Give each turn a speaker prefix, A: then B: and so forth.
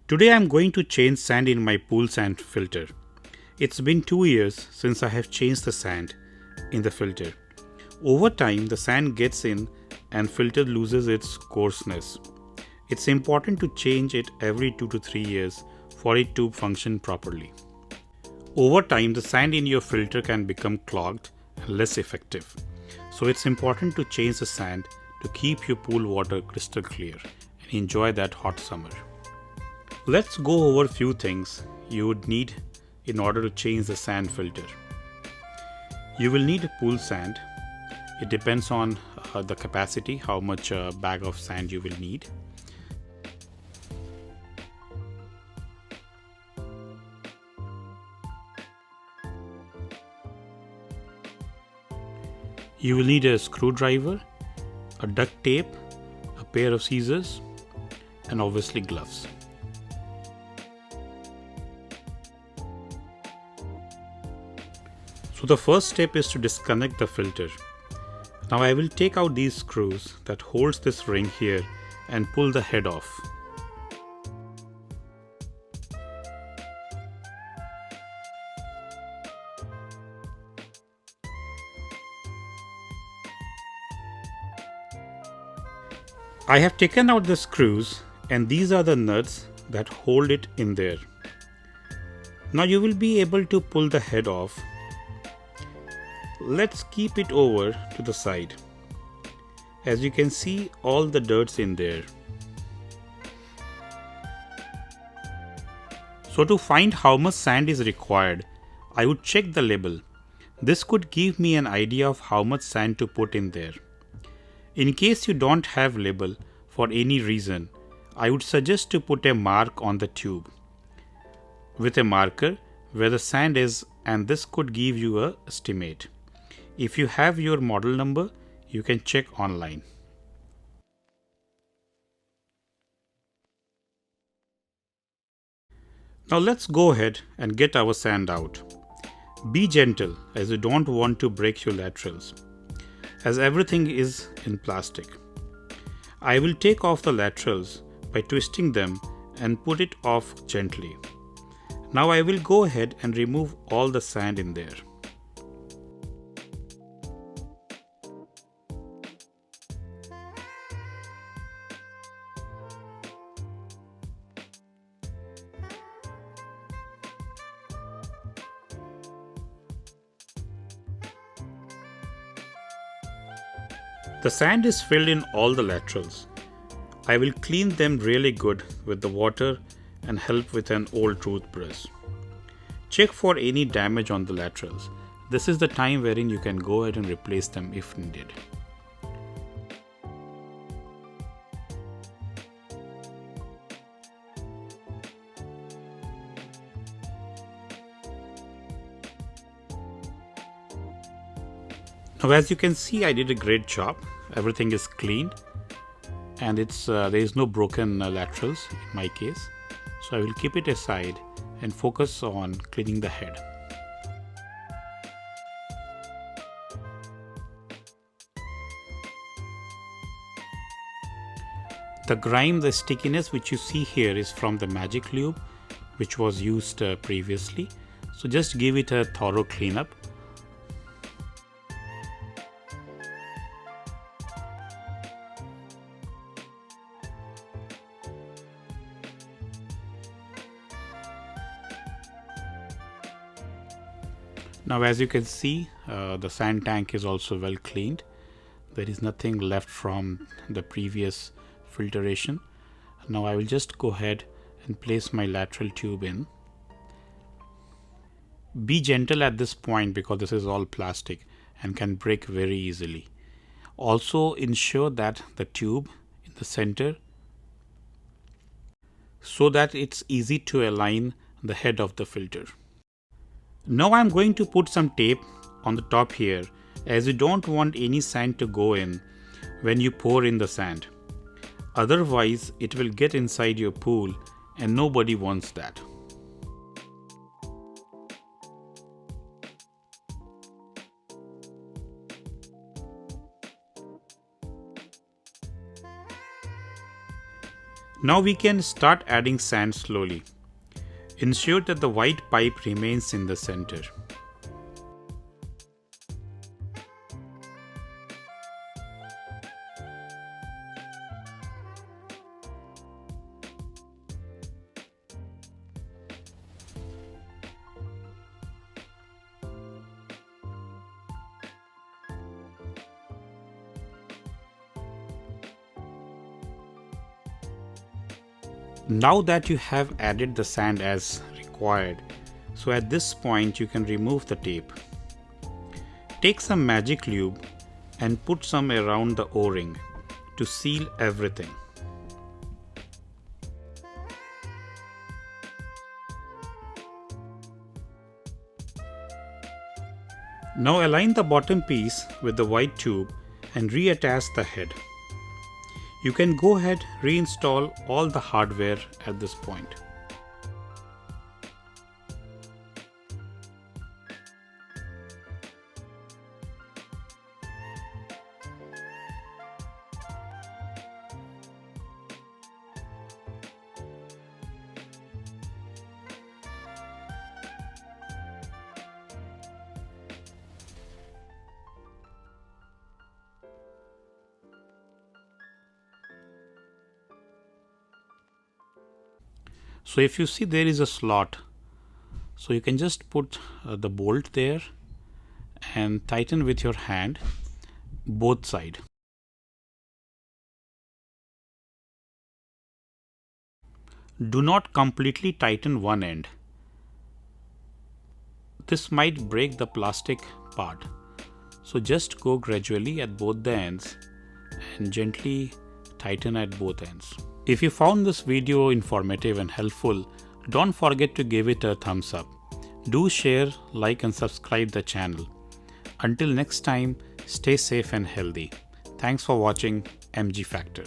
A: Today I am going to change sand in my pool sand filter. It's been 2 years since I have changed the sand in the filter. Over time, the sand gets in and filter loses its coarseness. It's important to change it every 2 to 3 years for it to function properly. Over time, the sand in your filter can become clogged and less effective. So it's important to change the sand to keep your pool water crystal clear and enjoy that hot summer. Let's go over a few things you would need in order to change the sand filter. You will need pool sand. It depends on the capacity, how much bag of sand you will need. You will need a screwdriver, a duct tape, a pair of scissors, and obviously gloves. So the first step is to disconnect the filter. Now I will take out these screws that holds this ring here and pull the head off. I have taken out the screws and these are the nuts that hold it in there. Now you will be able to pull the head off. Let's keep it over to the side. As you can see, all the dirt's in there. So to find how much sand is required, I would check the label. This could give me an idea of how much sand to put in there. In case you don't have label for any reason, I would suggest to put a mark on the tube with a marker where the sand is, and this could give you an estimate. If you have your model number, you can check online. Now let's go ahead and get our sand out. Be gentle as you don't want to break your laterals, as everything is in plastic. I will take off the laterals by twisting them and put it off gently. Now I will go ahead and remove all the sand in there. The sand is filled in all the laterals. I will clean them really good with the water and help with an old toothbrush. Check for any damage on the laterals. This is the time wherein you can go ahead and replace them if needed. Now as you can see, I did a great job. Everything is cleaned and there is no broken laterals in my case. So I will keep it aside and focus on cleaning the head. The grime, the stickiness which you see here is from the Magic Lube which was used previously. So just give it a thorough cleanup. Now as you can see, the sand tank is also well cleaned. There is nothing left from the previous filtration. Now I will just go ahead and place my lateral tube in. Be gentle at this point because this is all plastic and can break very easily. Also ensure that the tube in the center so that it's easy to align the head of the filter. Now I'm going to put some tape on the top here as you don't want any sand to go in when you pour in the sand. Otherwise it will get inside your pool and nobody wants that. Now we can start adding sand slowly. Ensure that the white pipe remains in the center. Now that you have added the sand as required, so at this point you can remove the tape. Take some magic lube and put some around the O-ring to seal everything. Now align the bottom piece with the white tube and reattach the head. You can go ahead reinstall all the hardware at this point. So if you see there is a slot, so you can just put the bolt there and tighten with your hand both sides. Do not completely tighten one end. This might break the plastic part. So just go gradually at both the ends and gently tighten at both ends. If you found this video informative and helpful, don't forget to give it a thumbs up. Do share, like and subscribe the channel. Until next time, stay safe and healthy. Thanks for watching MG Factor.